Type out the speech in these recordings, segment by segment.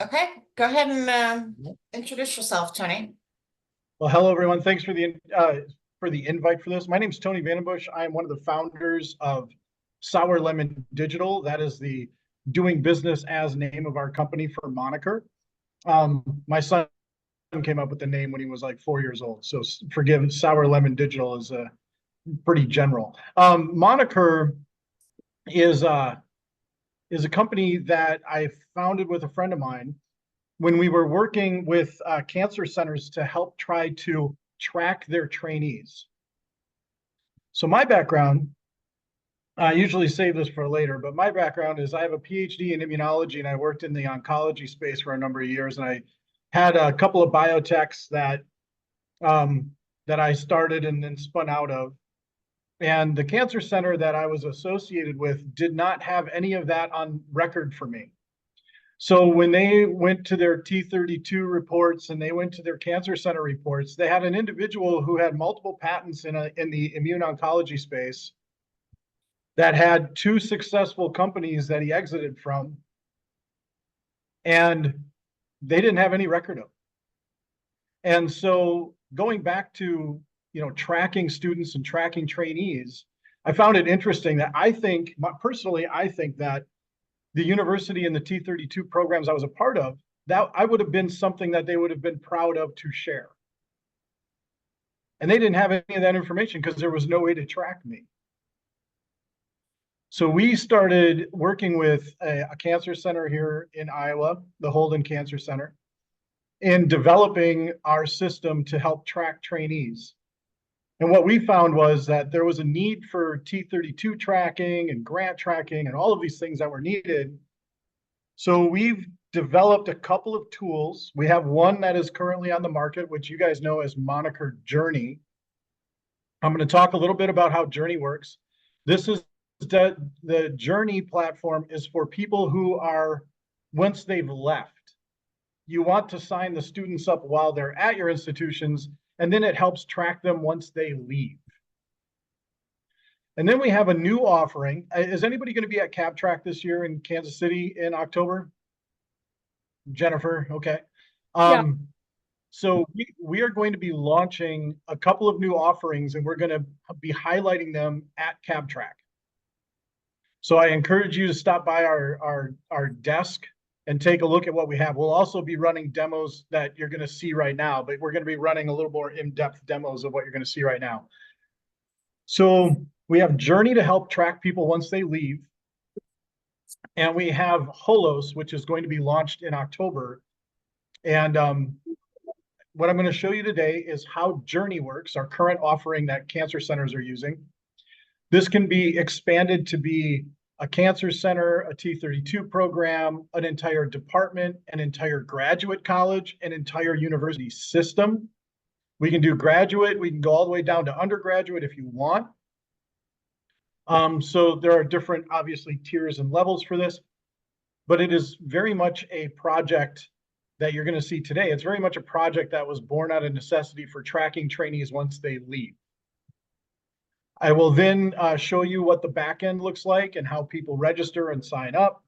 Okay, go ahead and introduce yourself, Tony. Well, hello, everyone. Thanks for the invite for this. My name is Tony Vandenbush. I am one of the founders of Sour Lemon Digital. That is the doing business as name of our company for Monicur. My son came up with the name when he was like 4 years old. So forgive, Sour Lemon Digital is pretty general. Monicur is a company that I founded with a friend of mine when we were working with cancer centers to help try to track their trainees. So my background, I usually save this for later, but my background is I have a PhD in immunology and I worked in the oncology space for a number of years. And I had a couple of biotechs that I started and then spun out of. And the cancer center that I was associated with did not have any of that on record for me. So when they went to their T32 reports and they went to their cancer center reports, they had an individual who had multiple patents in the immune oncology space that had 2 successful companies that he exited from, and they didn't have any record of. And so going back to, tracking students and tracking trainees, I found it interesting that I think that the university and the T32 programs I was a part of, that I would have been something that they would have been proud of to share. And they didn't have any of that information because there was no way to track me. So we started working with a cancer center here in Iowa, the Holden Cancer Center, in developing our system to help track trainees. And what we found was that there was a need for T32 tracking and grant tracking and all of these things that were needed. So we've developed a couple of tools. We have one that is currently on the market, which you guys know as Monicur Journey. I'm going to talk a little bit about how Journey works. This is the Journey platform is for people who are, once they've left, you want to sign the students up while they're at your institutions, and then it helps track them once they leave. And then we have a new offering. Is anybody going to be at CabTrack this year in Kansas City in October? Jennifer, okay. Yeah. So we are going to be launching a couple of new offerings, and we're going to be highlighting them at CabTrack. So I encourage you to stop by our desk and take a look at what we have. We'll also be running demos that you're going to see right now, but we're going to be running a little more in-depth demos of what you're going to see right now. So we have Journey to help track people once they leave. And we have Holos, which is going to be launched in October. And what I'm going to show you today is how Journey works, our current offering that cancer centers are using. This can be expanded to be a cancer center, a T32 program, an entire department, an entire graduate college, an entire university system. We can do graduate, we can go all the way down to undergraduate if you want. So there are different, obviously, tiers and levels for this, but it is very much a project that you're going to see today. It's very much a project that was born out of necessity for tracking trainees once they leave. I will then show you what the back end looks like and how people register and sign up.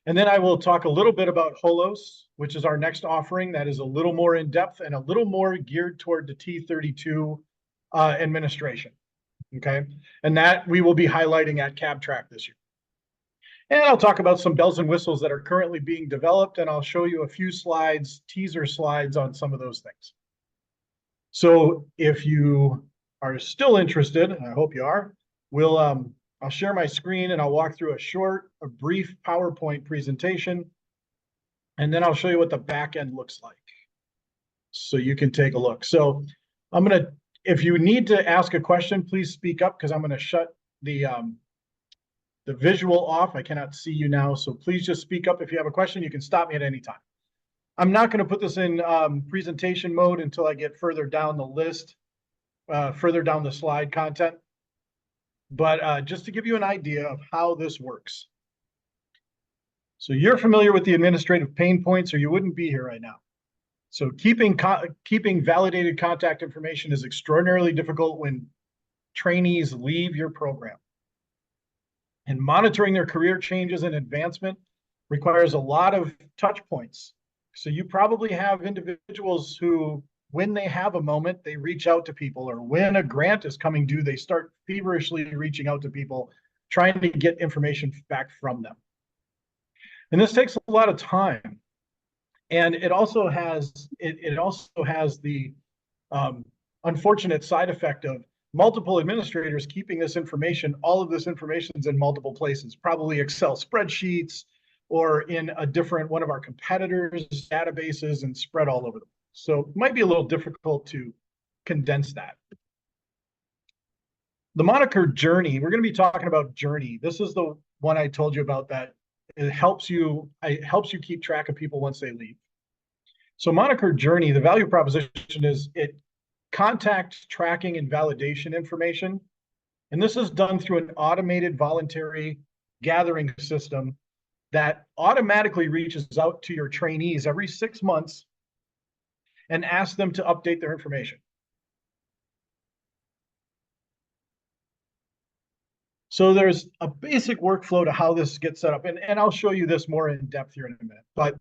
And then I will talk a little bit about Holos, which is our next offering that is a little more in depth and a little more geared toward the T32 administration. Okay, and that we will be highlighting at CabTrack this year. And I'll talk about some bells and whistles that are currently being developed, and I'll show you a few slides, teaser slides on some of those things. So if you are still interested, and I hope you are, I'll share my screen and I'll walk through a brief PowerPoint presentation, and then I'll show you what the back end looks like, so you can take a look. So if you need to ask a question, please speak up because I'm going to shut the visual off. I cannot see you now, so please just speak up if you have a question. You can stop me at any time. I'm not going to put this in presentation mode until I get further down the list, further down the slide content. But just to give you an idea of how this works. So you're familiar with the administrative pain points, or you wouldn't be here right now. So keeping validated contact information is extraordinarily difficult when trainees leave your program. And monitoring their career changes and advancement requires a lot of touch points. So you probably have individuals who, when they have a moment, they reach out to people, or when a grant is coming due, they start feverishly reaching out to people, trying to get information back from them. And this takes a lot of time. And it also has the unfortunate side effect of multiple administrators keeping this information. All of this information is in multiple places, probably Excel spreadsheets or in a different one of our competitors' databases, and spread all over them. So it might be a little difficult to condense that. The Monicur journey, we're going to be talking about journey. This is the one I told you about that it helps you keep track of people once they leave. So Monicur journey, the value proposition is it contact tracking and validation information. And this is done through an automated voluntary gathering system that automatically reaches out to your trainees every 6 months and asks them to update their information. So there's a basic workflow to how this gets set up. And I'll show you this more in depth here in a minute. But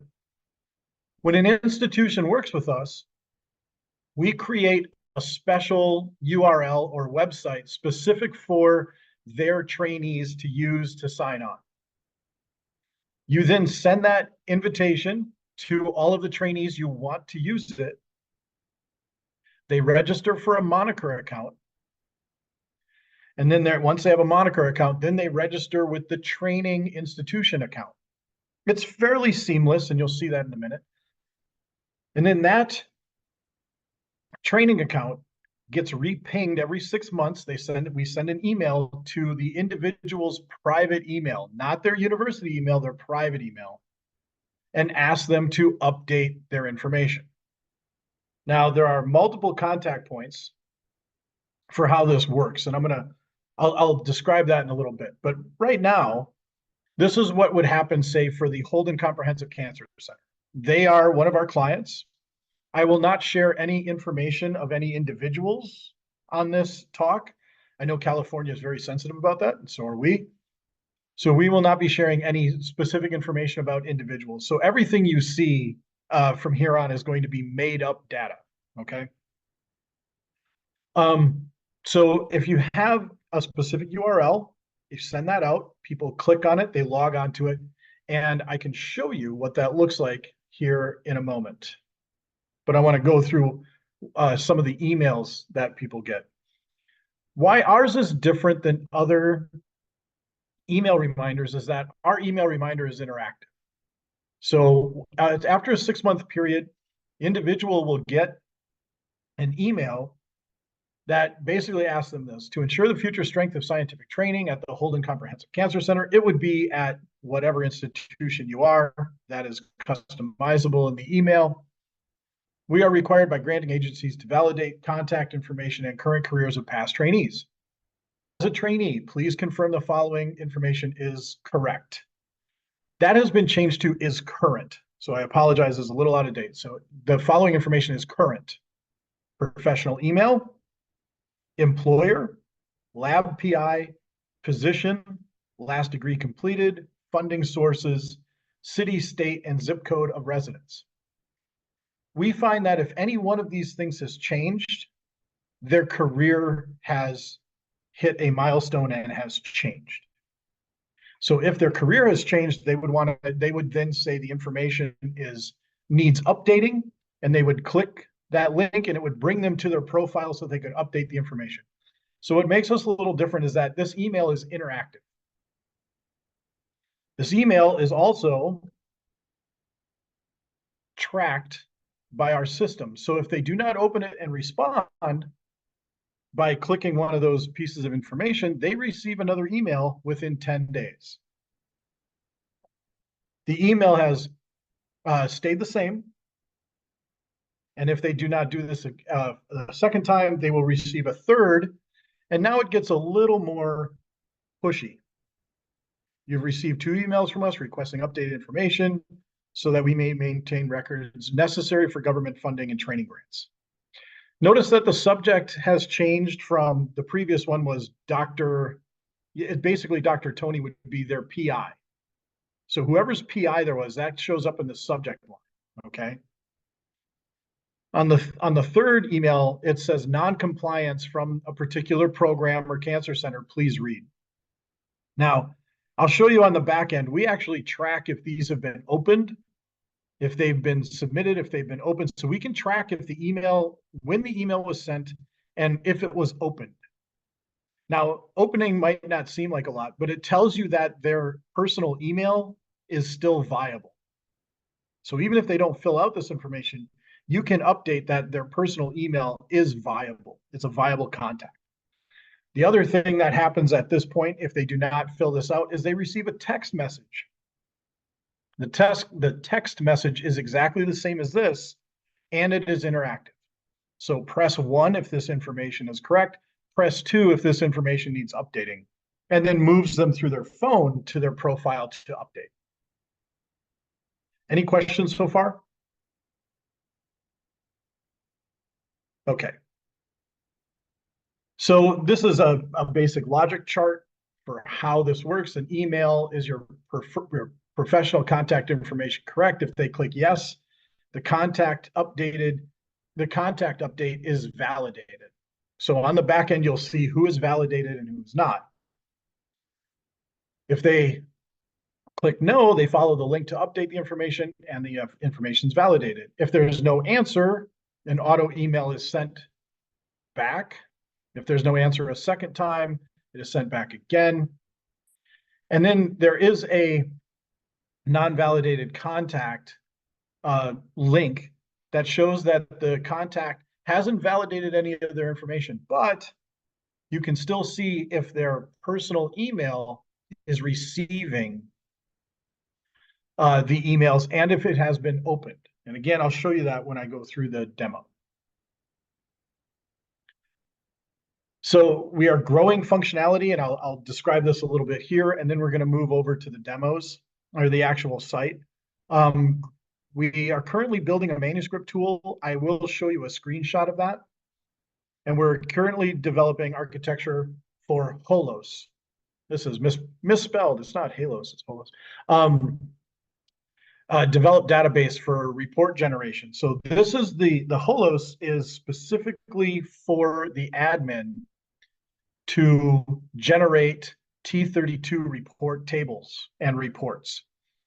when an institution works with us, we create a special URL or website specific for their trainees to use to sign on. You then send that invitation to all of the trainees you want to use it. They register for a Monicur account. And then once they have a Monicur account, then they register with the training institution account. It's fairly seamless, and you'll see that in a minute. And then that training account gets repinged every 6 months. We send an email to the individual's private email, not their university email, their private email, and ask them to update their information. Now, there are multiple contact points for how this works, and I'll describe that in a little bit. But right now, this is what would happen, say, for the Holden Comprehensive Cancer Center. They are one of our clients. I will not share any information of any individuals on this talk. I know California is very sensitive about that, and so are we. So we will not be sharing any specific information about individuals. So everything you see from here on is going to be made up data, okay? So if you have a specific URL, you send that out, people click on it, they log onto it, and I can show you what that looks like here in a moment. But I want to go through some of the emails that people get. Why ours is different than other email reminders is that our email reminder is interactive. So after a 6-month period, the individual will get an email that basically asks them this: to ensure the future strength of scientific training at the Holden Comprehensive Cancer Center. It would be at whatever institution you are. That is customizable in the email. We are required by granting agencies to validate contact information and current careers of past trainees. As a trainee, please confirm the following information is correct. That has been changed to is current. So I apologize, it's a little out of date. So the following information is current: professional email, employer, lab PI, position, last degree completed, funding sources, city, state, and zip code of residence. We find that if any one of these things has changed, their career has hit a milestone and has changed. So if their career has changed, they would then say the information needs updating, and they would click that link and it would bring them to their profile so they could update the information. So what makes us a little different is that this email is interactive. This email is also tracked by our system. So if they do not open it and respond by clicking one of those pieces of information, they receive another email within 10 days. The email has stayed the same. And if they do not do this a second time, they will receive a third. And now it gets a little more pushy. You've received 2 emails from us requesting updated information so that we may maintain records necessary for government funding and training grants. Notice that the subject has changed from the previous one was basically Dr. Tony would be their PI. So whoever's PI there was, that shows up in the subject line, okay? On the third email, it says non-compliance from a particular program or cancer center, please read. Now, I'll show you on the back end, we actually track if these have been opened, if they've been submitted, if they've been opened. So we can track if the email, when the email was sent, and if it was opened. Now, opening might not seem like a lot, but it tells you that their personal email is still viable. So even if they don't fill out this information, you can update that their personal email is viable. It's a viable contact. The other thing that happens at this point, if they do not fill this out, is they receive a text message. The text message is exactly the same as this, and it is interactive. So press 1 if this information is correct, press 2 if this information needs updating, and then moves them through their phone to their profile to update. Any questions so far? Okay. So this is a basic logic chart for how this works. An email is your professional contact information correct? If they click yes, the contact update is validated. So on the back end, you'll see who is validated and who's not. If they click no, they follow the link to update the information and the information is validated. If there's no answer, an auto email is sent back. If there's no answer a second time, it is sent back again. And then there is a non-validated contact link that shows that the contact hasn't validated any of their information, but you can still see if their personal email is receiving the emails and if it has been opened. And again, I'll show you that when I go through the demo. So we are growing functionality, and I'll describe this a little bit here, and then we're going to move over to the demos or the actual site. We are currently building a manuscript tool. I will show you a screenshot of that. And we're currently developing architecture for Holos. This is misspelled. It's not Halos, it's Holos. Develop database for report generation. So this is the Holos is specifically for the admin to generate T32 report tables and reports.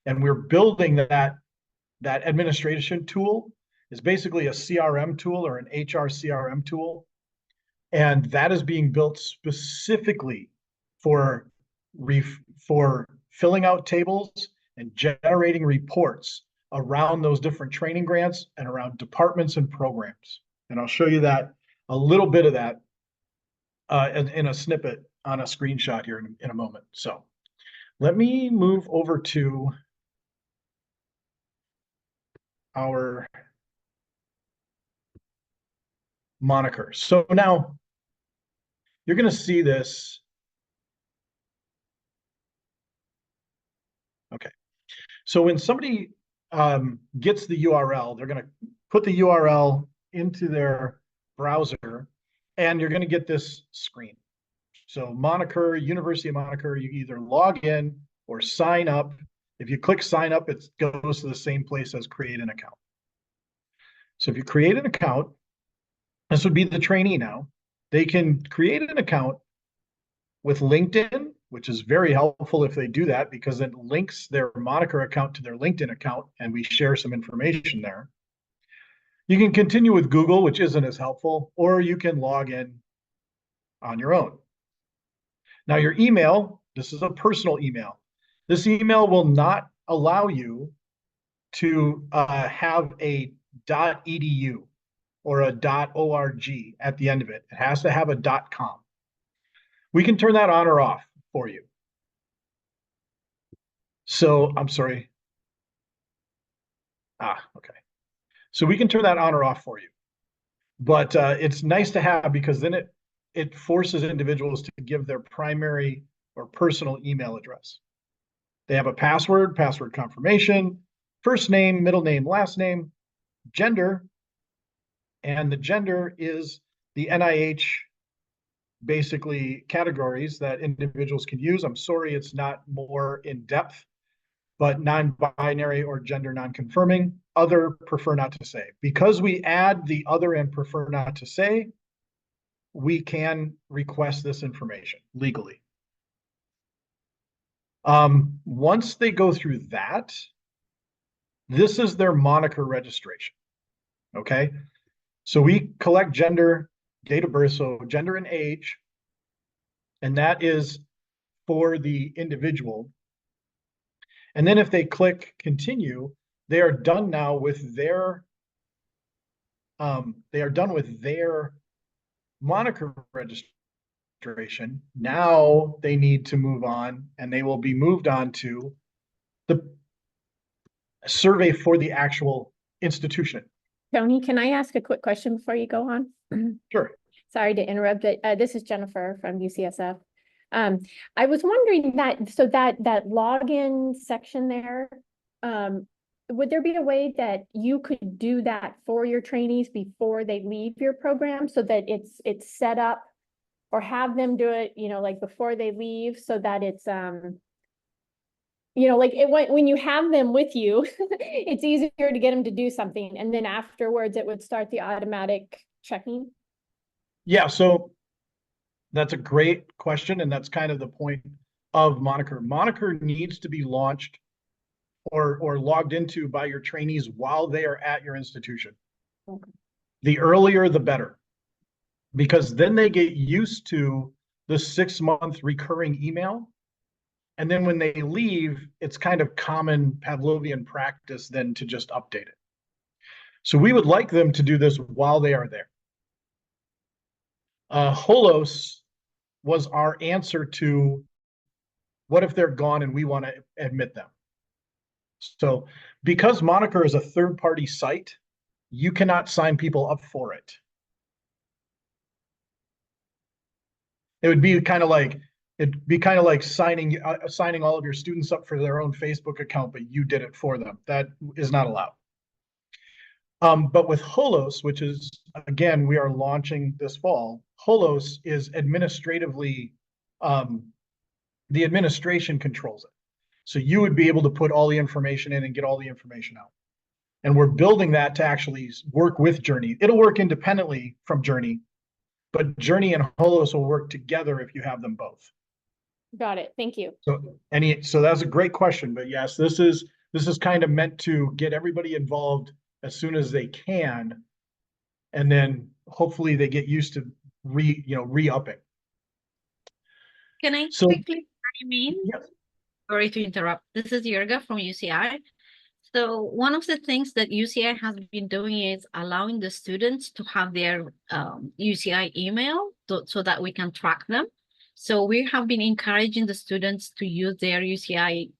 And we're building that administration tool is basically a CRM tool or an HR CRM tool. And that is being built specifically for filling out tables and generating reports around those different training grants and around departments and programs. And I'll show you that, a little bit of that in a snippet on a screenshot here in a moment. So let me move over to our Monicur. So now you're going to see this. Okay. So when somebody gets the URL, they're going to put the URL into their browser, and you're going to get this screen. So Monicur, University of Monicur, you either log in or sign up. If you click sign up, it goes to the same place as create an account. So if you create an account, this would be the trainee now. They can create an account with LinkedIn, which is very helpful if they do that because it links their Monicur account to their LinkedIn account and we share some information there. You can continue with Google, which isn't as helpful, or you can log in on your own. Now your email, this is a personal email. This email will not allow you to have a .edu or a .org at the end of it. It has to have a .com. We can turn that on or off for you. So I'm sorry. Okay. So we can turn that on or off for you. But it's nice to have because then it forces individuals to give their primary or personal email address. They have a password confirmation, first name, middle name, last name, gender, and the gender is the NIH basically categories that individuals can use. I'm sorry, it's not more in depth but non-binary or gender non-conforming. Other, prefer not to say. Because we add the other and prefer not to say, we can request this information legally. Once they go through that, this is their Monicur registration. Okay. So we collect gender, date of birth, so gender and age, and that is for the individual. And then if they click continue, they are done now with their Monicur registration. Now they need to move on, and they will be moved on to the survey for the actual institution. Tony, can I ask a quick question before you go on? Sure. Sorry to interrupt, but this is Jennifer from UCSF. I was wondering that login section there, would there be a way that you could do that for your trainees before they leave your program so that it's set up, or have them do it, like before they leave, so that it's like when you have them with you, it's easier to get them to do something, and then afterwards it would start the automatic checking? Yeah, so that's a great question, and that's kind of the point of Monicur. Monicur needs to be launched or logged into by your trainees while they are at your institution. Okay. The earlier, the better, because then they get used to the 6-month recurring email. And then when they leave, it's kind of common Pavlovian practice then to just update it. So we would like them to do this while they are there. Holos was our answer to what if they're gone and we want to admit them. So because Monicur is a third-party site, you cannot sign people up for it. It would be kind of like signing all of your students up for their own Facebook account, but you did it for them. That is not allowed. But with Holos, which is, again, we are launching this fall, Holos is administratively, the administration controls it. So you would be able to put all the information in and get all the information out. And we're building that to actually work with Journey. It'll work independently from Journey, but Journey and Holos will work together if you have them both. Got it. Thank you. So that's a great question, but yes, this is kind of meant to get everybody involved as soon as they can, and then hopefully they get used to re-upping. Can I quickly chime in? Yes. Sorry to interrupt. This is Jurga from UCI. So one of the things that UCI has been doing is allowing the students to have their UCI email so that we can track them. So we have been encouraging the students to use their UCI,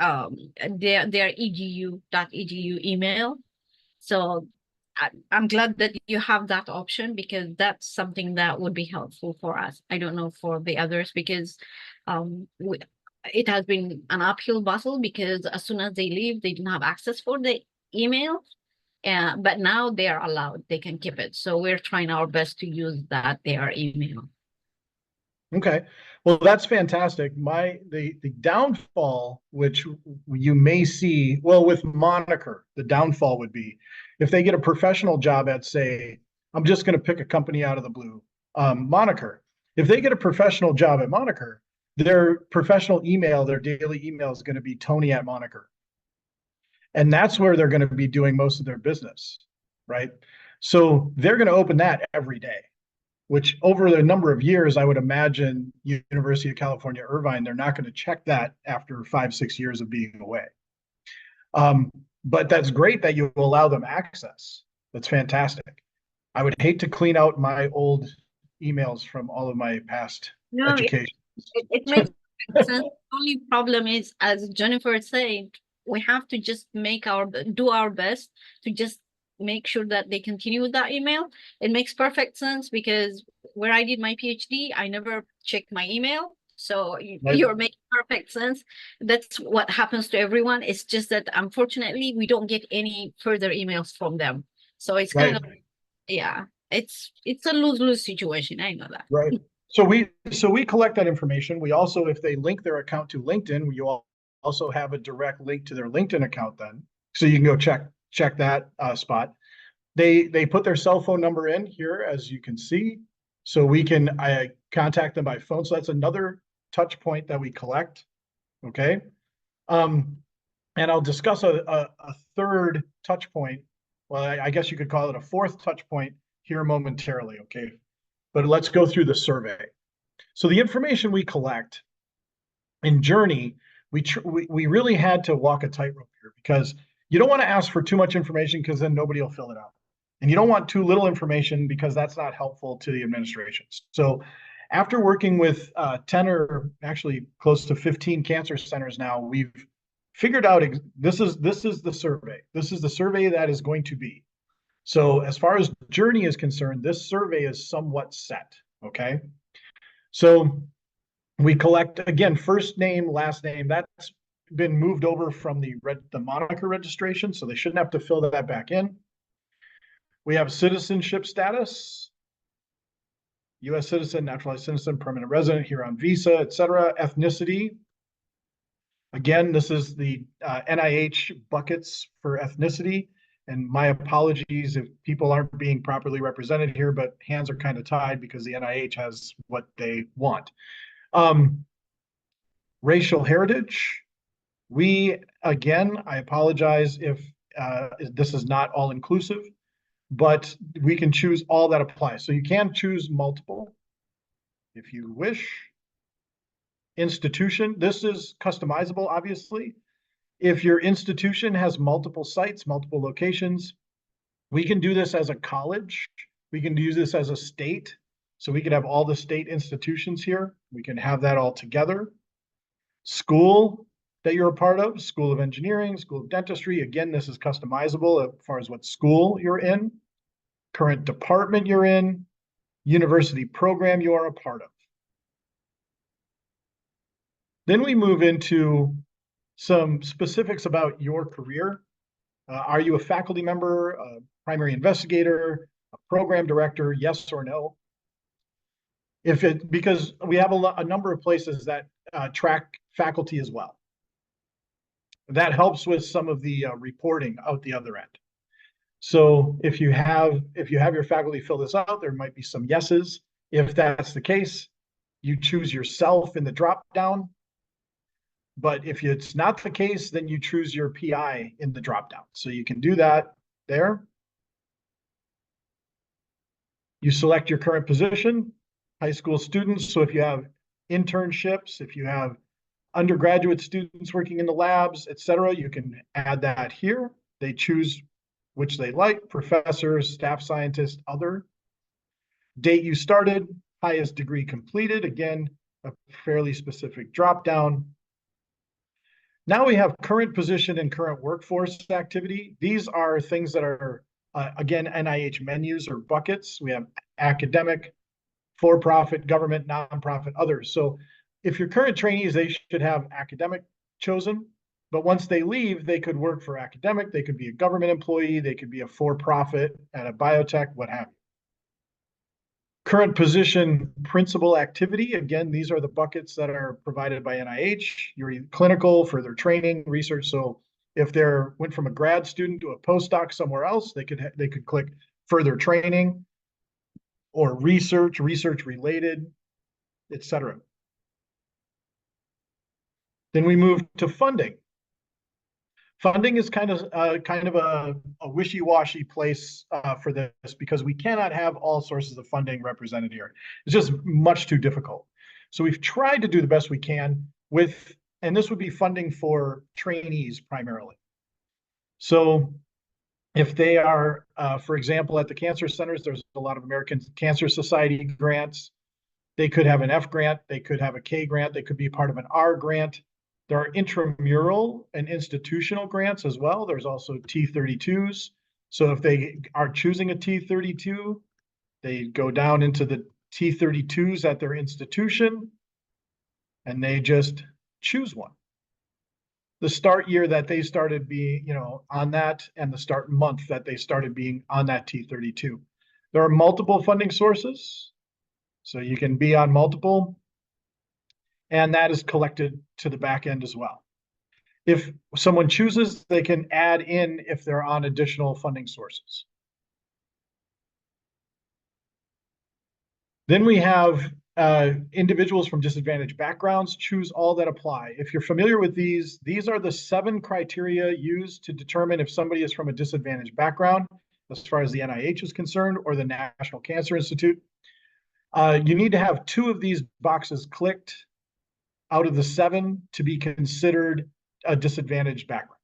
their edu.edu email. So I'm glad that you have that option, because that's something that would be helpful for us. I don't know for the others, because it has been an uphill battle, because as soon as they leave, they didn't have access for the email. But now they are allowed, they can keep it. So we're trying our best to use their email. Okay, well, that's fantastic. The downfall, which you may see, well, with Monicur, the downfall would be if they get a professional job at, say, I'm just going to pick a company out of the blue, Monicur. If they get a professional job at Monicur, their professional email, their daily email is going to be Tony@Monicur. And that's where they're going to be doing most of their business, right? So they're going to open that every day, which over the number of years, I would imagine University of California, Irvine, they're not going to check that after 5-6 years of being away. But that's great that you allow them access. That's fantastic. I would hate to clean out my old emails from all of my past education. It makes sense. The only problem is, as Jennifer said, we have to just do our best to just make sure that they continue with that email. It makes perfect sense, because where I did my PhD, I never checked my email. So you're making perfect sense. That's what happens to everyone. It's just that unfortunately we don't get any further emails from them. So it's kind of, yeah, it's a lose-lose situation. I know that. Right. So we collect that information. We also, if they link their account to LinkedIn, you also have a direct link to their LinkedIn account then. So you can go check that spot. They put their cell phone number in here, as you can see. So we can contact them by phone. So that's another touch point that we collect. Okay. And I'll discuss a third touch point. Well, I guess you could call it a fourth touch point here momentarily. Okay. But let's go through the survey. So the information we collect in Journey, we really had to walk a tightrope here, because you don't want to ask for too much information, because then nobody will fill it out. And you don't want too little information, because that's not helpful to the administrations. So after working with 10 or actually close to 15 cancer centers now, we've figured out this is the survey. This is the survey that is going to be. So as far as Journey is concerned, this survey is somewhat set. Okay. So we collect, again, first name, last name. That's been moved over from the Monicur registration, so they shouldn't have to fill that back in. We have citizenship status, U.S. citizen, naturalized citizen, permanent resident, here on visa, etc. Ethnicity. Again, this is the NIH buckets for ethnicity. And my apologies if people aren't being properly represented here, but hands are kind of tied because the NIH has what they want. Racial heritage. Again, I apologize if this is not all inclusive, but we can choose all that apply. So you can choose multiple if you wish. Institution, this is customizable, obviously. If your institution has multiple sites, multiple locations, we can do this as a college. We can do this as a state. So we could have all the state institutions here. We can have that all together. School that you're a part of, School of Engineering, School of Dentistry. Again, this is customizable as far as what school you're in, current department you're in, university program you are a part of. Then we move into some specifics about your career. Are you a faculty member, a primary investigator, a program director, yes or no? Because we have a number of places that track faculty as well. That helps with some of the reporting out the other end. So if you have your faculty fill this out, there might be some yeses. If that's the case, you choose yourself in the drop down. But if it's not the case, then you choose your PI in the dropdown. So you can do that there. You select your current position, high school students. So if you have internships, if you have undergraduate students working in the labs, etc., you can add that here. They choose which they like, professor, staff scientist, other. Date you started, highest degree completed. Again, a fairly specific dropdown. Now we have current position and current workforce activity. These are things that are, again, NIH menus or buckets. We have academic, for-profit, government, nonprofit, others. So if you're current trainees, they should have academic chosen. But once they leave, they could work for academic. They could be a government employee. They could be a for-profit at a biotech, what have you. Current position, principal activity. Again, these are the buckets that are provided by NIH. You're clinical, further training, research. So if they went from a grad student to a postdoc somewhere else, they could click further training or research related, etc. Then we move to funding. Funding is kind of a wishy-washy place for this, because we cannot have all sources of funding represented here. It's just much too difficult. So we've tried to do the best we can with, and this would be funding for trainees primarily. So if they are, for example, at the cancer centers, there's a lot of American Cancer Society grants. They could have an F grant, they could have a K grant, they could be part of an R grant. There are intramural and institutional grants as well. There's also T32s. So if they are choosing a T32, they go down into the T32s at their institution, and they just choose one. The start year that they started being, on that, and the start month that they started being on that T32. There are multiple funding sources, so you can be on multiple. And that is collected to the back end as well. If someone chooses, they can add in if they're on additional funding sources. Then we have individuals from disadvantaged backgrounds, choose all that apply. If you're familiar with these are the 7 criteria used to determine if somebody is from a disadvantaged background, as far as the NIH is concerned, or the National Cancer Institute. You need to have 2 of these boxes clicked out of the 7 to be considered a disadvantaged background.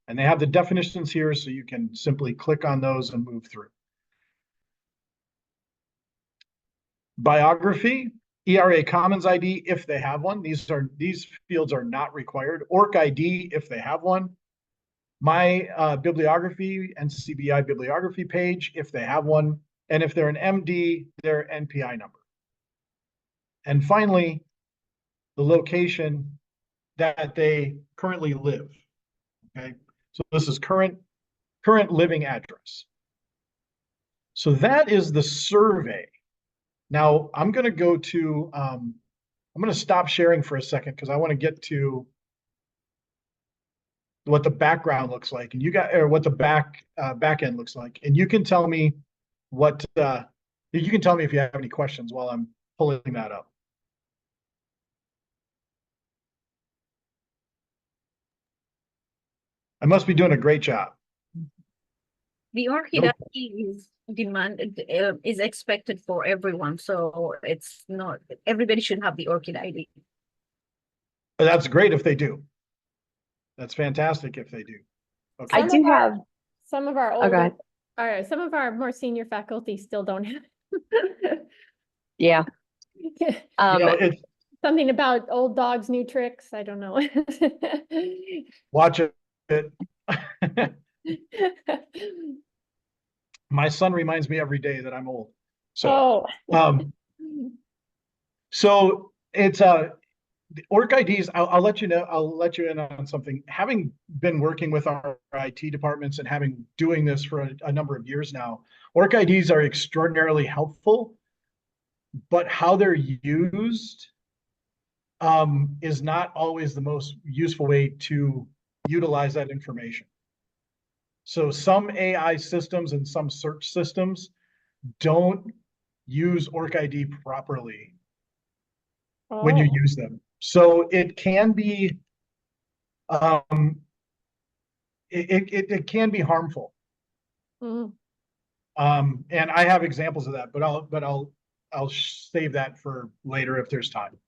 And they have the definitions here, so you can simply click on those and move through. Biography, ERA Commons ID if they have one. These fields are not required. ORC ID if they have one. My bibliography, NCBI bibliography page if they have one. And if they're an MD, their NPI number. And finally, the location that they currently live. Okay, so this is current living address. So that is the survey. Now I'm going to go to, I'm going to stop sharing for a second because I want to get to what the background looks like, and or what the back end looks like, and you can tell me what you can tell me if you have any questions while I'm pulling that up. I must be doing a great job. The ORCID ID is demanded, is expected for everyone, so it's not, everybody should have the ORCID ID. That's great if they do. That's fantastic if they do. Okay. Some I do of our- have, Some of our go older, ahead. all right, some of our more senior faculty still don't have. Yeah. You know, it's Something about old dogs, new tricks, I don't know. watch it. My son reminds me every day that I'm old. So, Oh. So it's the ORC IDs. I'll let you know. I'll let you in on something. Having been working with our IT departments and doing this for a number of years now, ORC IDs are extraordinarily helpful, but how they're used is not always the most useful way to utilize that information. So some AI systems and some search systems don't use ORC ID properly when you use them. So it can be it can be harmful. Mm. And I have examples of that, but I'll save that for later if there's time.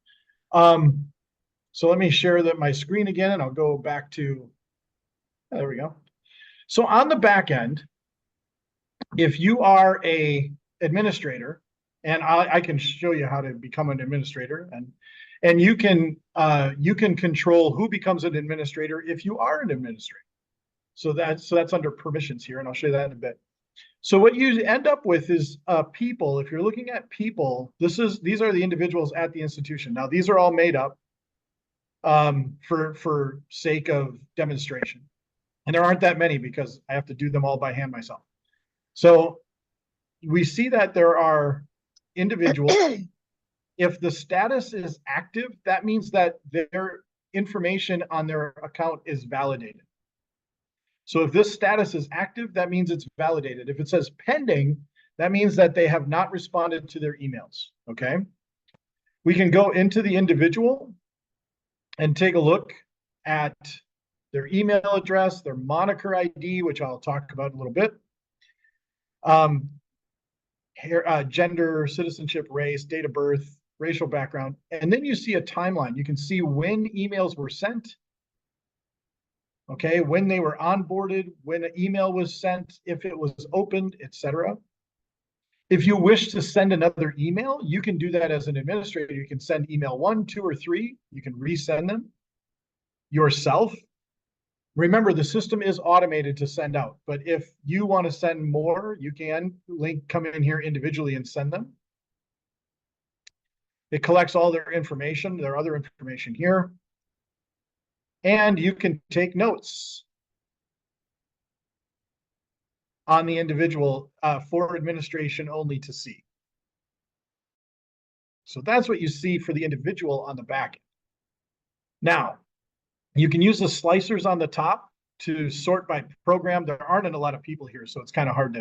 So let me share my screen again, and I'll go back to, there we go. So on the back end, if you are a administrator, and I can show you how to become an administrator, and you can control who becomes an administrator if you are an administrator. So that's under permissions here, and I'll show you that in a bit. So what you end up with is people. If you're looking at people, these are the individuals at the institution. Now these are all made up for sake of demonstration, and there aren't that many because I have to do them all by hand myself. So we see that there are individuals. If the status is active, that means that their information on their account is validated. So if this status is active, that means it's validated. If it says pending, that means that they have not responded to their emails, okay? We can go into the individual and take a look at their email address, their Monicur ID, which I'll talk about in a little bit. Gender, citizenship, race, date of birth, racial background, and then you see a timeline. You can see when emails were sent, okay, when they were onboarded, when an email was sent, if it was opened, etc. If you wish to send another email, you can do that as an administrator. You can send email 1, 2, or 3. You can resend them yourself. Remember, the system is automated to send out, but if you want to send more, you can come in here individually and send them. It collects all their information, their other information here. And you can take notes on the individual for administration only to see. So that's what you see for the individual on the back end. Now, You can use the slicers on the top to sort by program. There aren't a lot of people here, so it's kind of hard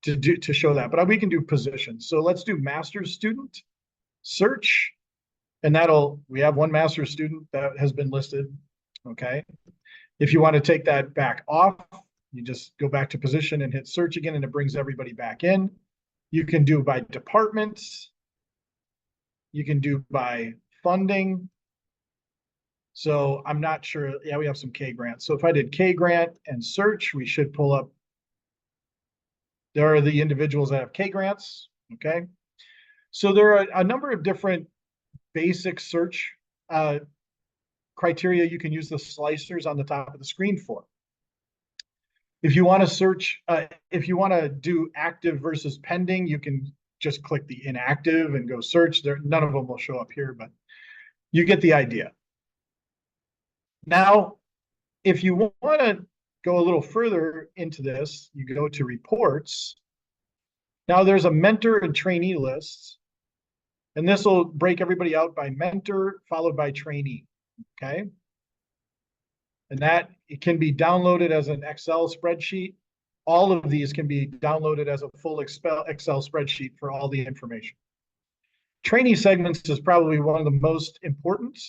to show that, but we can do positions. So let's do master's student search, and we have one master's student that has been listed. Okay. If you want to take that back off, you just go back to position and hit search again, and it brings everybody back in. You can do by departments. You can do by funding. So I'm not sure. Yeah, we have some K grants. So if I did K grant and search, we should pull up. There are the individuals that have K grants. Okay. So there are a number of different basic search criteria you can use the slicers on the top of the screen for. If you want to search, if you want to do active versus pending, you can just click the inactive and go search. None of them will show up here, but you get the idea. Now, if you want to go a little further into this, you go to reports. Now there's a mentor and trainee list, and this will break everybody out by mentor followed by trainee. Okay. And that it can be downloaded as an Excel spreadsheet. All of these can be downloaded as a full Excel spreadsheet for all the information. Trainee segments is probably one of the most important.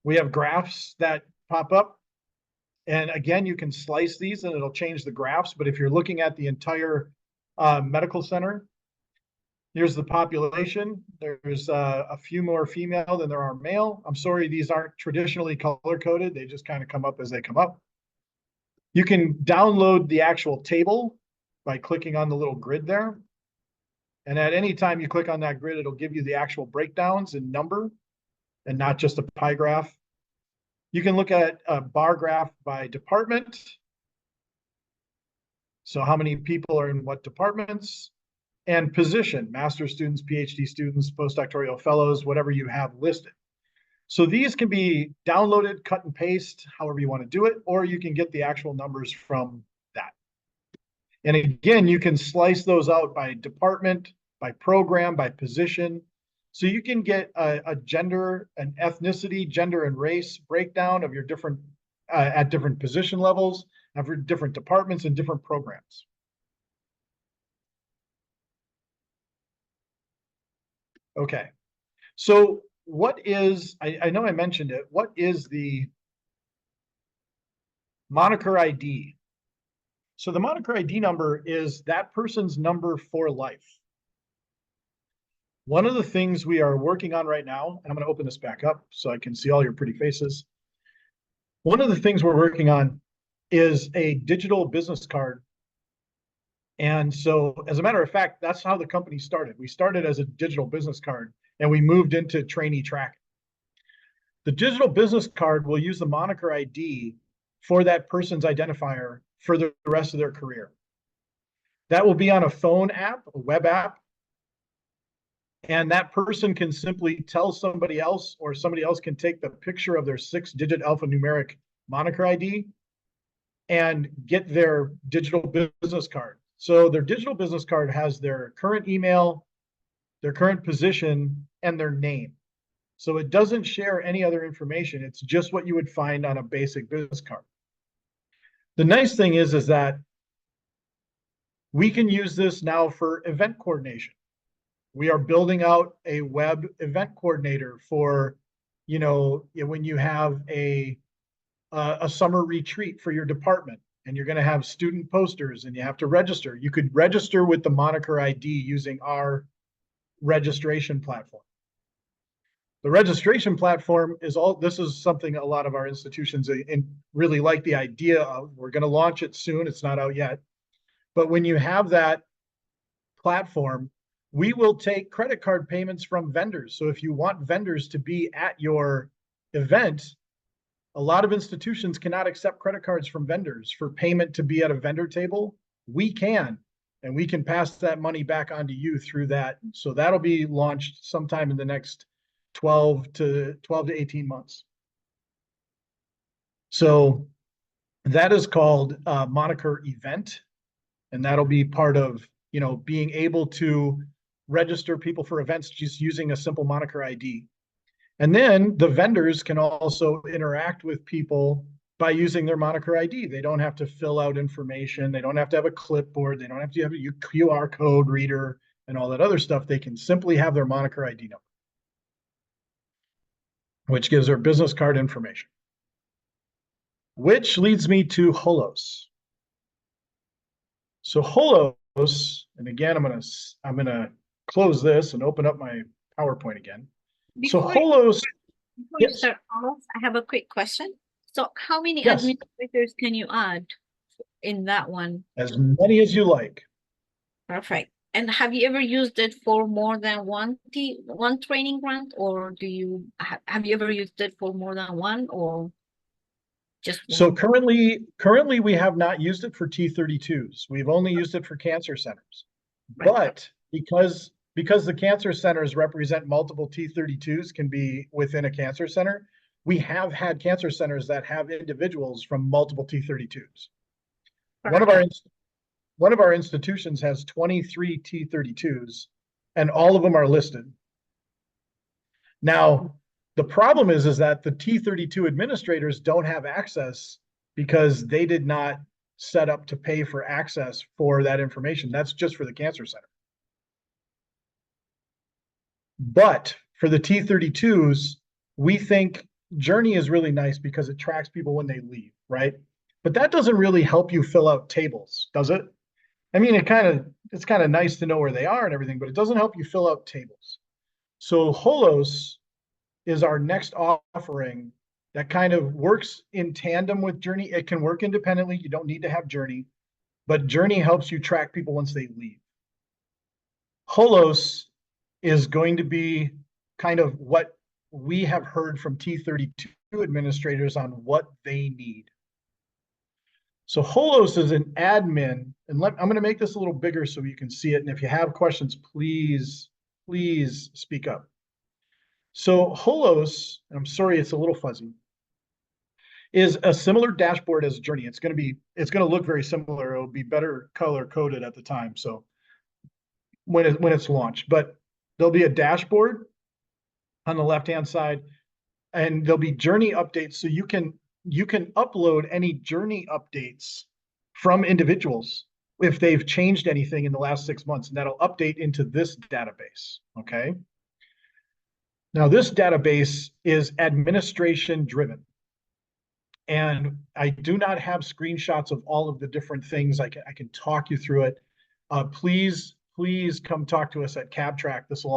We have graphs that pop up. And again, you can slice these and it'll change the graphs. But if you're looking at the entire medical center, here's the population. There's a few more female than there are male. I'm sorry, these aren't traditionally color-coded. They just kind of come up as they come up. You can download the actual table by clicking on the little grid there. And at any time you click on that grid, it'll give you the actual breakdowns in number and not just a pie graph. You can look at a bar graph by department. So how many people are in what departments? And position, master's students, PhD students, postdoctoral fellows, whatever you have listed. So these can be downloaded, cut and paste, however you want to do it, or you can get the actual numbers from that. And again, you can slice those out by department, by program, by position. So you can get a gender, an ethnicity, gender and race breakdown of your different, at different position levels, and for different departments and different programs. Okay, so what is, I know I mentioned it, what is the Monicur ID? So the Monicur ID number is that person's number for life. One of the things we are working on right now, and I'm going to open this back up so I can see all your pretty faces. One of the things we're working on is a digital business card. And so, as a matter of fact, that's how the company started. We started as a digital business card, and we moved into trainee tracking. The digital business card will use the Monicur ID for that person's identifier for the rest of their career. That will be on a phone app, a web app, and that person can simply tell somebody else, or somebody else can take the picture of their 6-digit alphanumeric Monicur ID and get their digital business card. So their digital business card has their current email, their current position, and their name. So it doesn't share any other information. It's just what you would find on a basic business card. The nice thing is that we can use this now for event coordination. We are building out a web event coordinator for, you know, when you have a summer retreat for your department, and you're going to have student posters and you have to register. You could register with the Monicur ID using our registration platform. The registration platform is this is something a lot of our institutions really like the idea of. We're going to launch it soon. It's not out yet. But when you have that platform, we will take credit card payments from vendors. So if you want vendors to be at your event, a lot of institutions cannot accept credit cards from vendors for payment to be at a vendor table. We can, and we can pass that money back onto you through that. So that'll be launched sometime in the next 12 to 18 months. So that is called Monicur Event, and that'll be part of, you know, being able to register people for events just using a simple Monicur ID. And then the vendors can also interact with people by using their Monicur ID. They don't have to fill out information. They don't have to have a clipboard. They don't have to have a QR code reader and all that other stuff. They can simply have their Monicur ID number, which gives their business card information. Which leads me to Holos. So Holos, and again, I'm gonna close this and open up my PowerPoint again. So Before Holos, before you yes. start off, I have a quick question. So how many Yes. administrators can you add in that one? As many as you like. Perfect. And have you ever used it for more than one training grant, or do you have you ever used it for more than one, or just So one? currently we have not used it for T32s. We've only used it for cancer centers. Right. But because the cancer centers represent multiple T32s can be within a cancer center, we have had cancer centers that have individuals from multiple T32s. One of our institutions has 23 T32s, and all of them are listed. Now, the problem is that the T32 administrators don't have access because they did not set up to pay for access for that information. That's just for the cancer center. But for the T32s, we think Journey is really nice because it tracks people when they leave, right? But that doesn't really help you fill out tables, does it? I mean, it's kind of nice to know where they are and everything, but it doesn't help you fill out tables. So Holos is our next offering that kind of works in tandem with Journey. It can work independently. You don't need to have Journey, but Journey helps you track people once they leave. Holos is going to be kind of what we have heard from T32 administrators on what they need. So Holos is an admin, and I'm going to make this a little bigger so you can see it. And if you have questions, please speak up. So Holos, and I'm sorry, it's a little fuzzy, is a similar dashboard as Journey. It's going to look very similar. It'll be better color coded at the time. So when it's launched, but there'll be a dashboard on the left-hand side, and there'll be Journey updates. So you can upload any Journey updates from individuals if they've changed anything in the last 6 months, and that'll update into this database. Okay. Now this database is administration driven. And I do not have screenshots of all of the different things. I can talk you through it. Please come talk to us at CabTrack. This will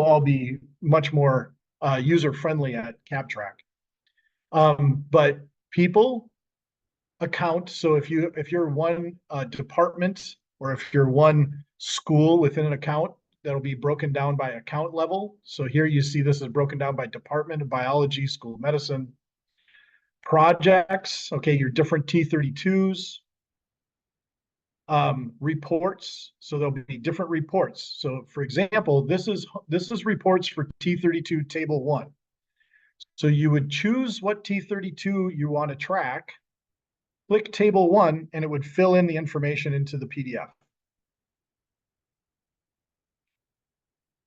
all be much more user friendly at CabTrack. But people account. So if you're one department, or if you're one school within an account, that'll be broken down by account level. So here you see this is broken down by department of biology, school of medicine. Projects, okay, your different T32s. Reports, so there'll be different reports. So for example, this is reports for T32 table 1. So you would choose what T32 you want to track, click table 1, and it would fill in the information into the PDF.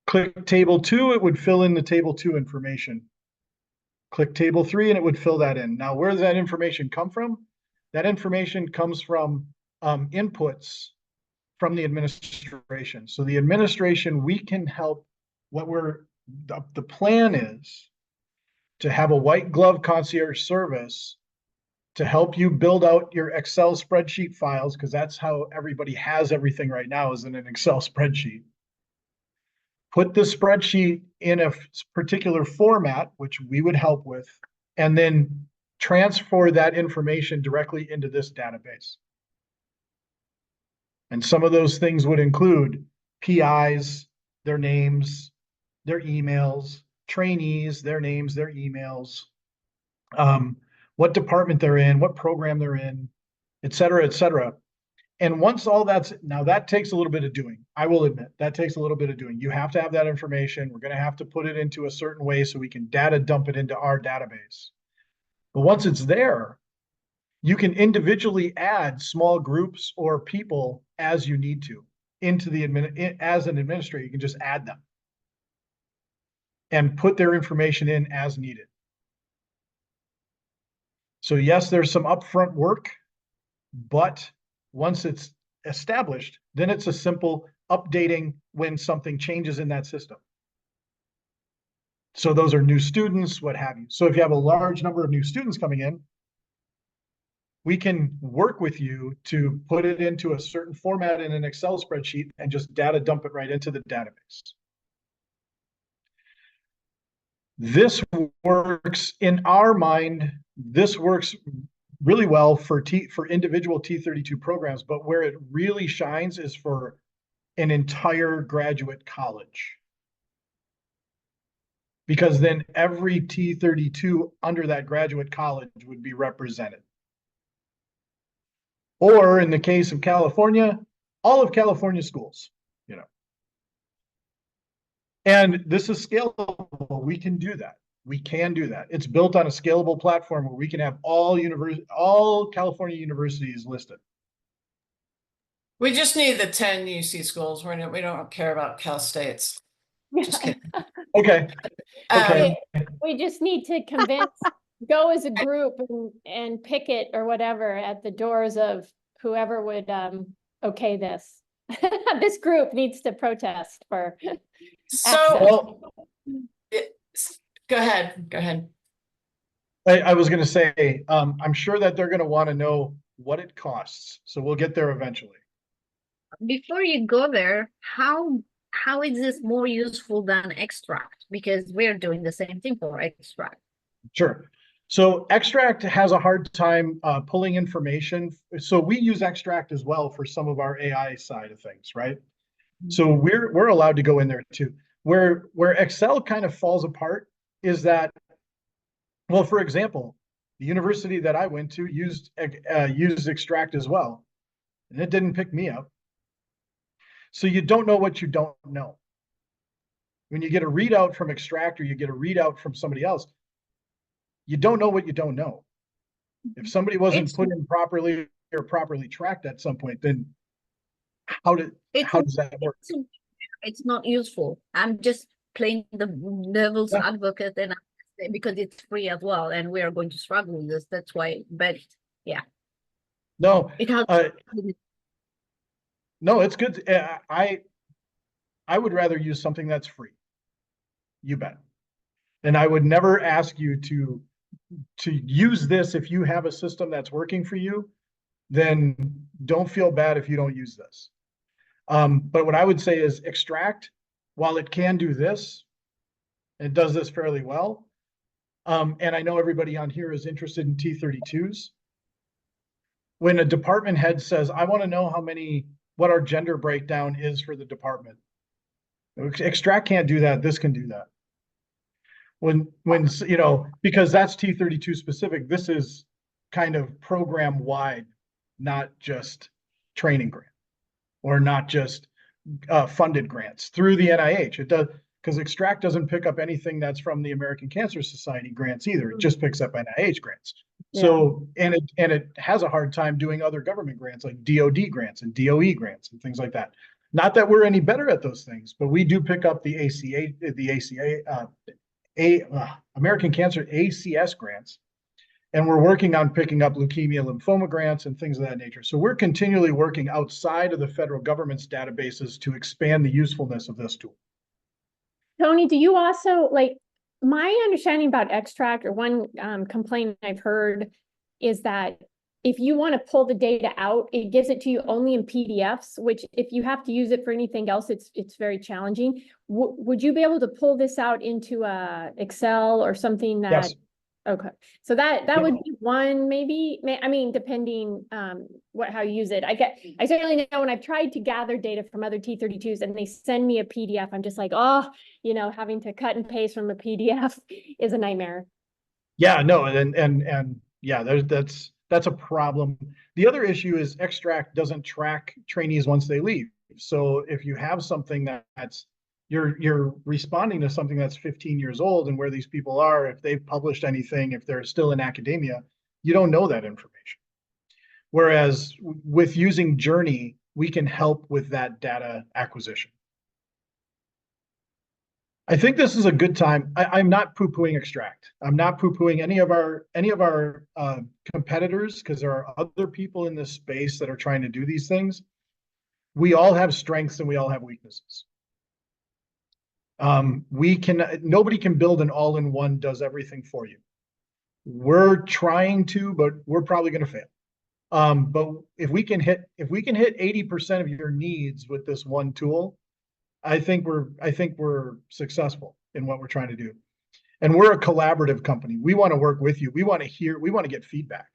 Click table 2, it would fill in the table 2 information. Click table 3 and it would fill that in. Now, where does that information come from? That information comes from inputs from the administration. So the administration, we can help. The plan is to have a white glove concierge service to help you build out your Excel spreadsheet files, because that's how everybody has everything right now, is in an Excel spreadsheet. Put the spreadsheet in a particular format, which we would help with, and then transfer that information directly into this database. And some of those things would include PIs, their names, their emails, trainees, their names, their emails, what department they're in, what program they're in, et cetera, et cetera. And once all now that takes a little bit of doing. I will admit that takes a little bit of doing. You have to have that information. We're going to have to put it into a certain way so we can data dump it into our database. But once it's there, you can individually add small groups or people as you need to into as an administrator. You can just add them. and put their information in as needed. So yes, there's some upfront work, but once it's established, then it's a simple updating when something changes in that system. So those are new students, what have you. So if you have a large number of new students coming in, we can work with you to put it into a certain format in an Excel spreadsheet and just data dump it right into the database. This works, in our mind, this works really well for individual T32 programs, but where it really shines is for an entire graduate college. Because then every T32 under that graduate college would be represented. Or in the case of California, all of California schools, you know. And this is scalable. We can do that. We can do that. It's built on a scalable platform where we can have all California universities listed. We just need the 10 UC schools. We don't care about Cal States. Just kidding. Okay. Okay. We just need to convince, go as a group and picket or whatever at the doors of whoever would okay this. This group needs to protest for. So go ahead. I was going to say, I'm sure that they're going to want to know what it costs. So we'll get there eventually. Before you go there, how is this more useful than extract? Because we're doing the same thing for extract. Sure. So extract has a hard time pulling information. So we use extract as well for some of our AI side of things, right? So we're allowed to go in there too. Where Excel kind of falls apart is that, well, for example, the university that I went to used extract as well, and it didn't pick me up. So you don't know what you don't know. When you get a readout from extract or you get a readout from somebody else, you don't know what you don't know. If somebody wasn't put in properly or properly tracked at some point, then how does that work? It's not useful. I'm just playing the devil's advocate, and because it's free as well, and we are going to struggle with this. That's why. But yeah, no, it has. No, it's good. I would rather use something that's free. You bet. And I would never ask you to use this if you have a system that's working for you. Then don't feel bad if you don't use this. But what I would say is extract, while it can do this, it does this fairly well. And I know everybody on here is interested in T32s. When a department head says, I want to know what our gender breakdown is for the department. Extract can't do that. This can do that. When you know, because that's T32 specific, this is kind of program wide, not just training grant or not just funded grants through the NIH. It does, because extract doesn't pick up anything that's from the American Cancer Society grants either. It just picks up NIH grants. Yeah. So, and it has a hard time doing other government grants like DoD grants and DOE grants and things like that. Not that we're any better at those things, but we do pick up the American Cancer ACS grants, and we're working on picking up leukemia, lymphoma grants and things of that nature. So we're continually working outside of the federal government's databases to expand the usefulness of this tool. Tony, do you also, like, my understanding about extract, or one complaint I've heard is that if you want to pull the data out, it gives it to you only in PDFs, which if you have to use it for anything else, it's very challenging. Would you be able to pull this out into Excel or something that? Yes. Okay, so that would be one, maybe, I mean, depending how you use it. I certainly know when I've tried to gather data from other T32s and they send me a PDF, I'm just like, oh, you know, having to cut and paste from a PDF is a nightmare. Yeah, no, and yeah, that's a problem. The other issue is extract doesn't track trainees once they leave. So if you have something that's you're responding to something that's 15 years old and where these people are, if they've published anything, if they're still in academia, you don't know that information. Whereas with using Journey, we can help with that data acquisition. I think this is a good time. I'm not poo-pooing Extract. I'm not poo-pooing any of our competitors, because there are other people in this space that are trying to do these things. We all have strengths and we all have weaknesses. Nobody can build an all-in-one does everything for you. We're trying to, but we're probably going to fail. But if we can hit 80% of your needs with this one tool, I think we're successful in what we're trying to do. And we're a collaborative company. We want to work with you. We want to get feedback.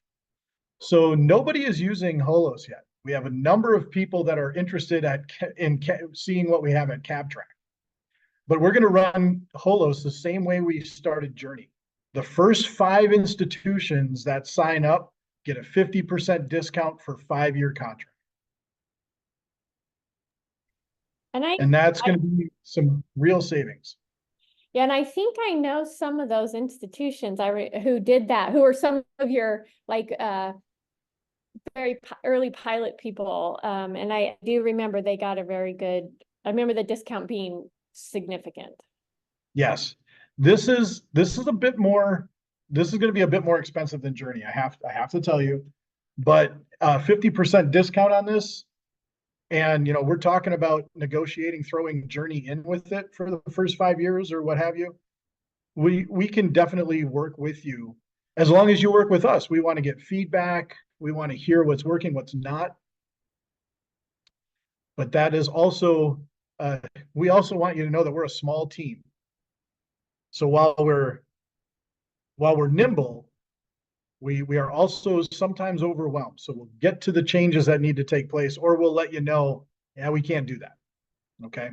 So nobody is using Holos yet. We have a number of people that are interested in seeing what we have at CabTrack. But we're going to run Holos the same way we started Journey. The first 5 institutions that sign up get a 50% discount for 5-year contract. And that's going to be some real savings. Yeah, and I think I know some of those institutions who did that, who are some of your like very early pilot people. And I do remember they got a very good, I remember the discount being significant. Yes. This is a bit more, this is going to be a bit more expensive than Journey. I have to tell you, but 50% discount on this. And, we're talking about negotiating, throwing Journey in with it for the first 5 years or what have you. We can definitely work with you as long as you work with us. We want to get feedback. We want to hear what's working, what's not. But that is also, we also want you to know that we're a small team. So while we're nimble, we are also sometimes overwhelmed. So we'll get to the changes that need to take place, or we'll let you know, yeah, we can't do that. Okay.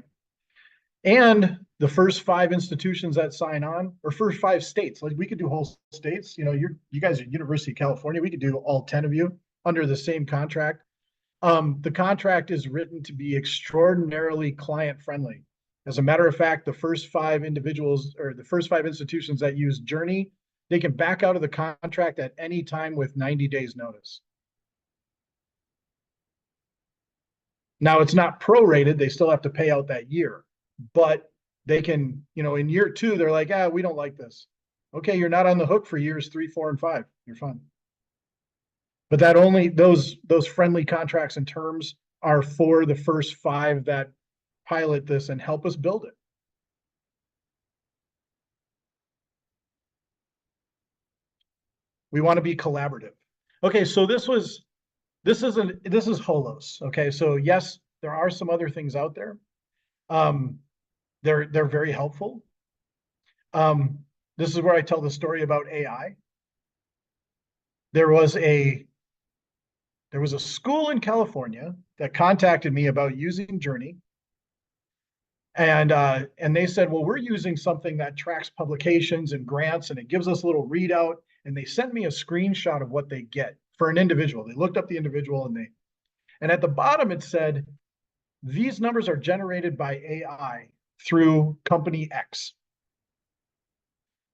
And the first 5 institutions that sign on, or first 5 states, like we could do whole states, you guys are University of California, we could do all 10 of you under the same contract. The contract is written to be extraordinarily client friendly. As a matter of fact, the first 5 individuals or the first 5 institutions that use Journey, they can back out of the contract at any time with 90 days notice. Now it's not prorated. They still have to pay out that year, but they can, in year 2, they're like, we don't like this. Okay. You're not on the hook for years 3, 4, and 5. You're fine. But that only those friendly contracts and terms are for the first 5 that pilot this and help us build it. We want to be collaborative. Okay, so this is Holos. Okay, so yes, there are some other things out there. They're very helpful. This is where I tell the story about AI. There was a school in California that contacted me about using Journey. And they said, well, we're using something that tracks publications and grants, and it gives us a little readout. And they sent me a screenshot of what they get for an individual. They looked up the individual and at the bottom it said, these numbers are generated by AI through company X.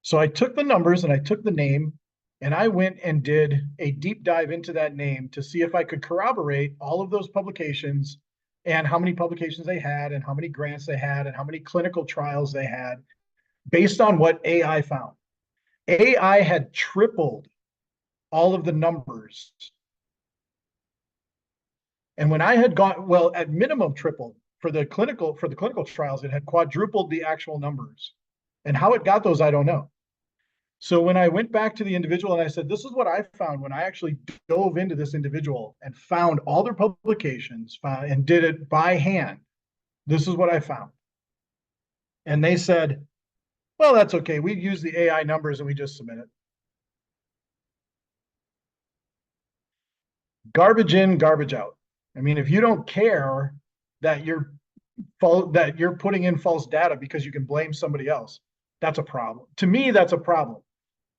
So I took the numbers and I took the name and I went and did a deep dive into that name to see if I could corroborate all of those publications and how many publications they had and how many grants they had and how many clinical trials they had based on what AI found. AI had tripled all of the numbers. And when I had gone, well, at minimum tripled for the clinical trials, it had quadrupled the actual numbers. And how it got those, I don't know. So when I went back to the individual and I said, this is what I found when I actually dove into this individual and found all their publications and did it by hand. This is what I found. And they said, well, that's okay. We use the AI numbers and we just submit it. Garbage in, garbage out. I mean, if you don't care that you're putting in false data because you can blame somebody else, that's a problem. To me, that's a problem.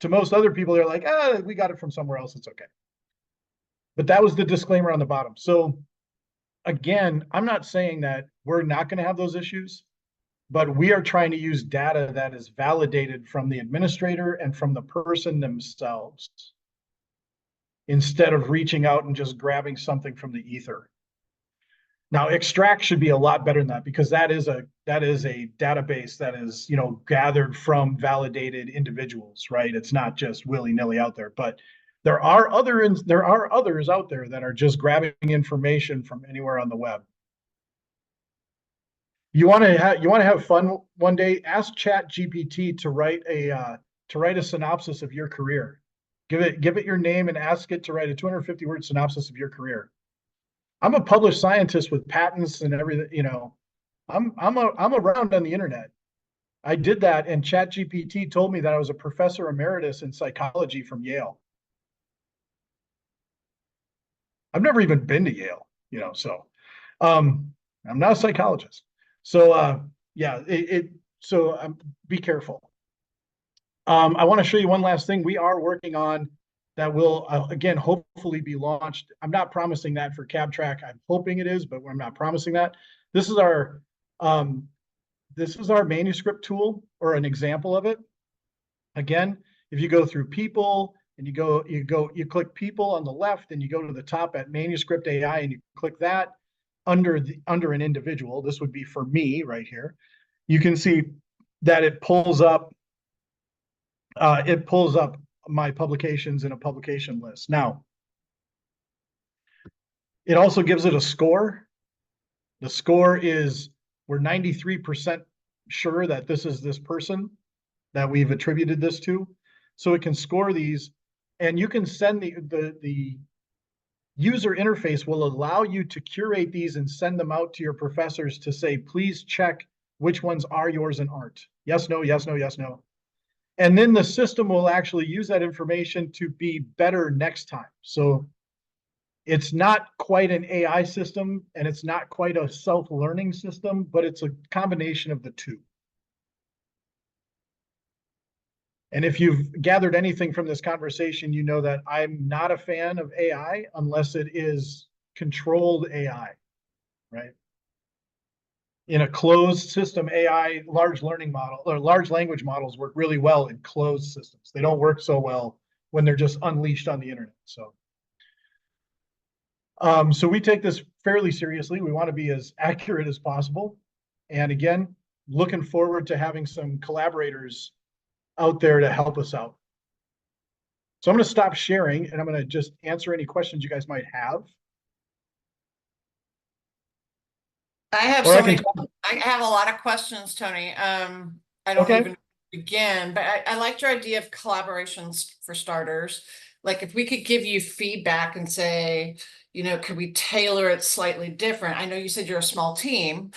To most other people, they're like, we got it from somewhere else. It's okay. But that was the disclaimer on the bottom. So again, I'm not saying that we're not going to have those issues, but we are trying to use data that is validated from the administrator and from the person themselves, instead of reaching out and just grabbing something from the ether. Now, extract should be a lot better than that, because that is a database that is, you know, gathered from validated individuals, right? It's not just willy-nilly out there. But there are others out there that are just grabbing information from anywhere on the web. You want to have fun one day? Ask ChatGPT to write a synopsis of your career. Give it your name and ask it to write a 250-word synopsis of your career. I'm a published scientist with patents and everything, you know. I'm around on the internet. I did that, and ChatGPT told me that I was a professor emeritus in psychology from Yale. I've never even been to Yale, you know, so I'm not a psychologist. So yeah, be careful. I want to show you one last thing we are working on that will, again, hopefully be launched. I'm not promising that for CabTrack. I'm hoping it is, but I'm not promising that. This is our manuscript tool, or an example of it. Again, if you go through people and you click people on the left, and you go to the top at manuscript AI, and you click that under an individual. This would be for me right here. You can see that it pulls up my publications in a publication list. Now, it also gives it a score. The score is, we're 93% sure that this is this person that we've attributed this to. So it can score these, and you can send the user interface will allow you to curate these and send them out to your professors to say, please check which ones are yours and aren't. Yes, no, yes, no, yes, no. And then the system will actually use that information to be better next time. So it's not quite an AI system, and it's not quite a self-learning system, but it's a combination of the two. And if you've gathered anything from this conversation, you know that I'm not a fan of AI unless it is controlled AI, right? In a closed system, AI, large language models work really well in closed systems. They don't work so well when they're just unleashed on the internet. So we take this fairly seriously. We want to be as accurate as possible. And again, looking forward to having some collaborators out there to help us out. So I'm going to stop sharing, and I'm going to just answer any questions you guys might have. I have I have a lot of questions, Tony. I don't even begin, but I liked your idea of collaborations for starters. Like, if we could give you feedback and say, you know, could we tailor it slightly different? I know you said you're a small team.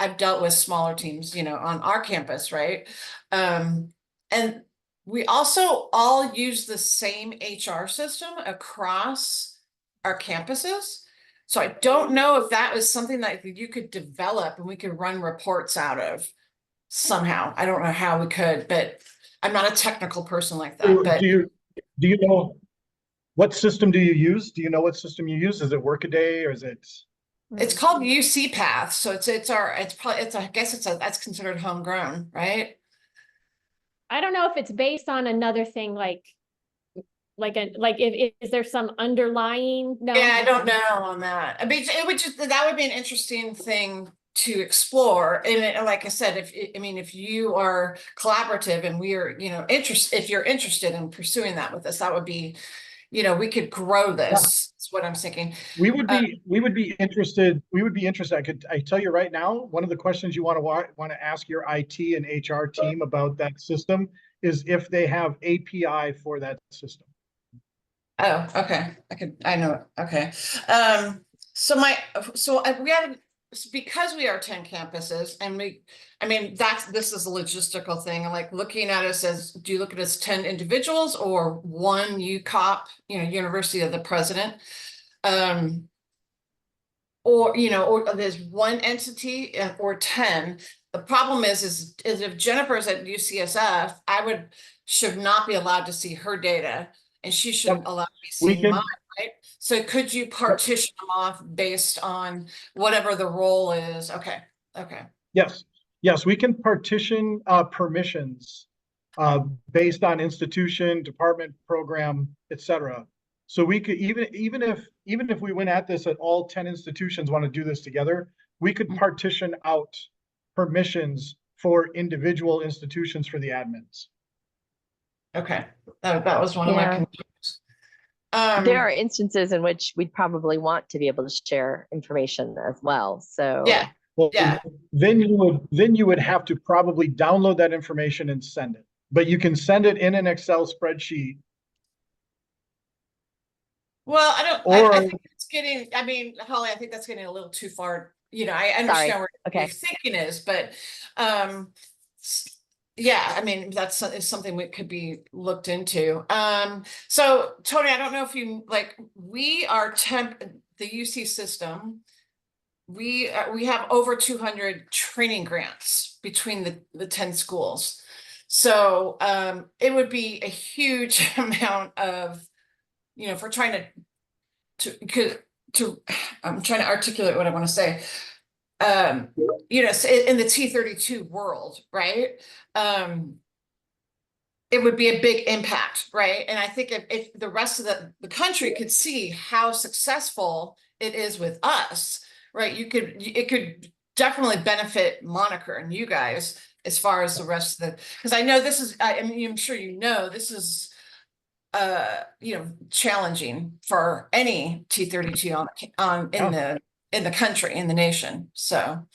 I've dealt with smaller teams, you know, on our campus, right? And we also all use the same HR system across our campuses. So I don't know if that was something that you could develop and we could run reports out of somehow. I don't know how we could, but I'm not a technical person like that. But do you know what system do you use? Do you know what system you use? Is it Workaday, or is it? It's called UCPath. So I guess that's considered homegrown, right? I don't know if it's based on another thing, is there some underlying? No. Yeah, I don't know on that. I mean, that would be an interesting thing to explore. And like I said, if you are collaborative and we are, you know, if you're interested in pursuing that with us, that would be, you know, we could grow this. Yeah. That's what I'm thinking. We would be interested. I tell you right now, one of the questions you want to ask your IT and HR team about that system is if they have API for that system. Oh, okay. I know it. Okay. Because we are 10 campuses, and this is a logistical thing. I'm like looking at us as, do you look at us 10 individuals or one UCOP, you know, University of the President? Or, you know, or there's one entity or 10. The problem is if Jennifer's at UCSF, should not be allowed to see her data, and she shouldn't allow me to see mine, right? So could you partition them off based on whatever the role is? Okay. Yes, we can partition permissions based on institution, department, program, etc. So we could, even if we went at this at all 10 institutions want to do this together, we could partition out permissions for individual institutions for the admins. Okay, that was one of my Yeah. concerns. There are instances in which we'd probably want to be able to share information as well. So yeah, Well, yeah, then you would have to probably download that information and send it. But you can send it in an Excel spreadsheet. well, I Or think it's getting, I mean, Holly, I think that's getting a little too far. You know, I sorry. understand where your Okay. thinking is, but yeah, I mean, that's is something that could be looked into. So Tony, I don't know if you like, we are the UC system. We have over 200 training grants between the 10 schools. So it would be a huge amount of, you know, if we're trying to I'm trying to articulate what I want to say. You know, in the T32 world, right? It would be a big impact, right? And I think if the rest of the country could see how successful it is with us, right? It could definitely benefit Monicur and you guys as far as the rest of because I know this is, I mean, I'm sure you know, this is you know, challenging for any T32 in the country, in the nation. So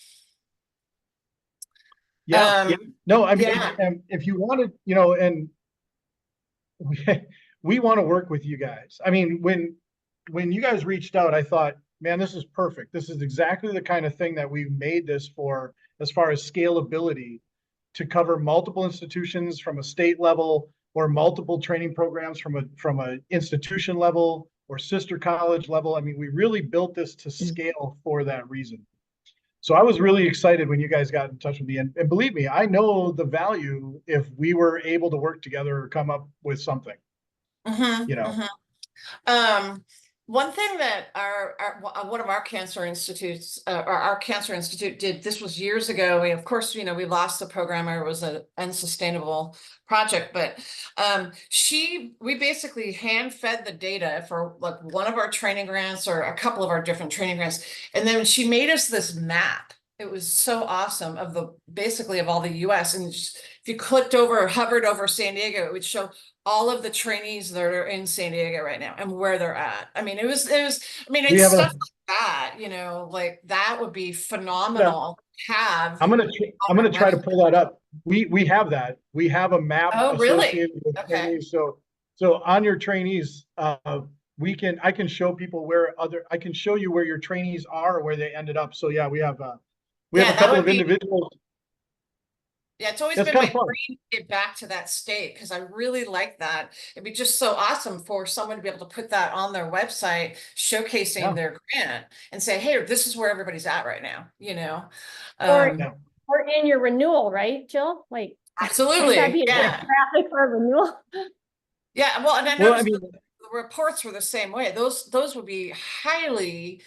yeah. No, I mean, yeah. if you wanted, you know, and we want to work with you guys. I mean, when you guys reached out, I thought, man, this is perfect. This is exactly the kind of thing that we've made this for, as far as scalability, to cover multiple institutions from a state level, or multiple training programs from a institution level or sister college level. I mean, we really built this to scale for that reason. So I was really excited when you guys got in touch with me. And believe me, I know the value if we were able to work together or come up with something. You know. One thing that one of our cancer institutes, or our cancer institute did, this was years ago. Of course, you know, we lost the programmer. It was an unsustainable project, but we basically hand fed the data for like one of our training grants or a couple of our different training grants. And then she made us this map. It was so awesome of basically of all the US. And just, if you clicked over or hovered over San Diego, it would show all of the trainees that are in San Diego right now and where they're at. I mean, I mean, it's stuff like that, you know, like that would be phenomenal to have. I'm gonna try to pull that up. We have that. We have a map associated with trainees. So on your trainees, I can show people I can show you where your trainees are or where they ended up. So yeah, we have a couple of individuals. Yeah, it's always been my dream to get back to that state because I really like that. It'd be just so awesome for someone to be able to put that on their website, showcasing their grant and say, hey, this is where everybody's at right now, you know? Or in your renewal, right, Jill? Like, absolutely. That'd be a traffic for a renewal. Yeah, well, and I noticed the reports were the same way. Those would be highly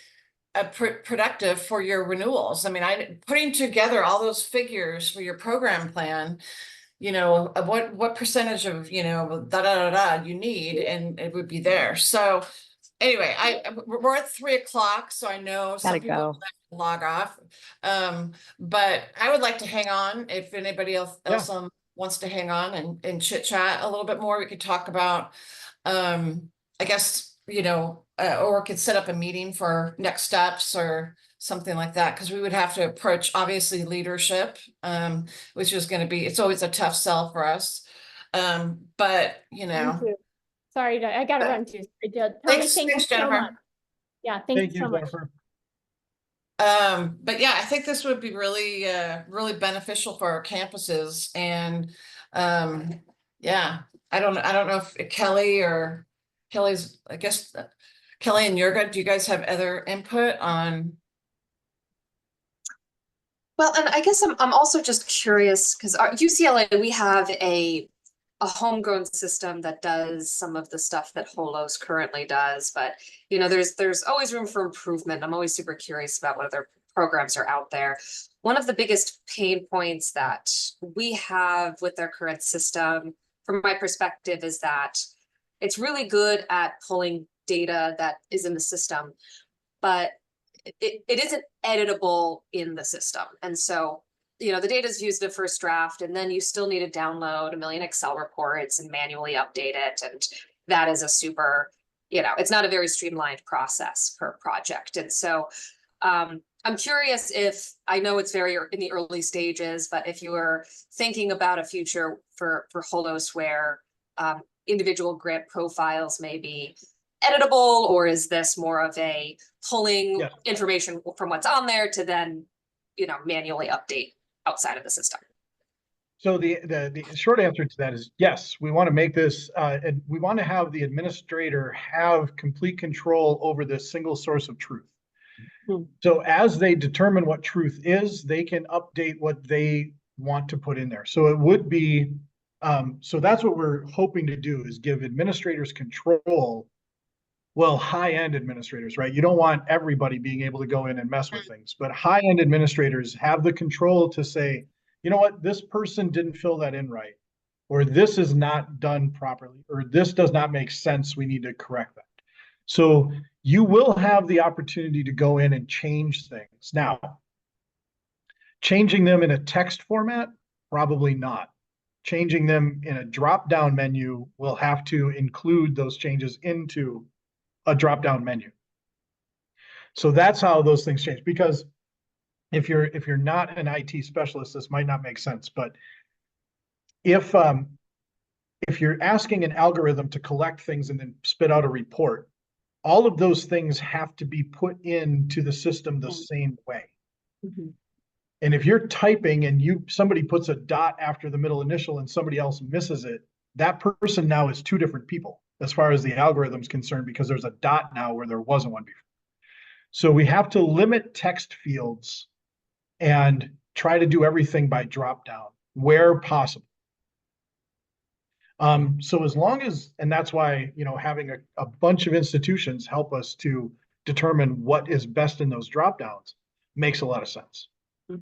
productive for your renewals. I mean, putting together all those figures for your program plan, you know, what percentage of, you know, you need, and it would be there. So anyway, we're at 3 o'clock, so I know some people have to log off. But I would like to hang on if anybody else wants to hang on and chit chat a little bit more. We could talk about, I guess, you know, or we could set up a meeting for next steps or something like that, because we would have to approach obviously leadership, which is going to be, it's always a tough sell for us. But you know, sorry, I gotta run too. Thanks, Jennifer. So much. Yeah, thank you so much. Jennifer. But yeah, I think this would be really, really beneficial for our campuses. And yeah, I don't know if Kelly's, I guess, Kelly and Jurga, do you guys have other input on? Well, and I guess I'm also just curious because at UCLA, we have a homegrown system that does some of the stuff that Holos currently does, but you know, there's always room for improvement. I'm always super curious about what other programs are out there. One of the biggest pain points that we have with their current system, from my perspective, is that it's really good at pulling data that is in the system, but it isn't editable in the system. And so, you know, the data is used in first draft, and then you still need to download a million Excel reports and manually update it. And that is a super, you know, it's not a very streamlined process per project. And so I'm curious if, I know it's very in the early stages, but if you were thinking about a future for Holos where individual grant profiles may be editable, or is this more of a pulling information from what's on there to then, you know, manually update outside of the system? So the short answer to that is yes, we want to make this, and we want to have the administrator have complete control over this single source of truth. So as they determine what truth is, they can update what they want to put in there. So it would be, so that's what we're hoping to do, is give administrators control. Well, high-end administrators, right? You don't want everybody being able to go in and mess with things, but high-end administrators have the control to say, you know what, this person didn't fill that in right, or this is not done properly, or this does not make sense, we need to correct that. So you will have the opportunity to go in and change things. Now, changing them in a text format, probably not. Changing them in a drop-down menu will have to include those changes into a drop-down menu. So that's how those things change. Because if you're not an IT specialist, this might not make sense. But if you're asking an algorithm to collect things and then spit out a report, all of those things have to be put into the system the same way. And if you're typing and somebody puts a dot after the middle initial and somebody else misses it, that person now is two different people as far as the algorithm's concerned, because there's a dot now where there wasn't one before. So we have to limit text fields and try to do everything by drop down where possible. So as long as, and that's why, you know, having a bunch of institutions help us to determine what is best in those drop downs makes a lot of sense.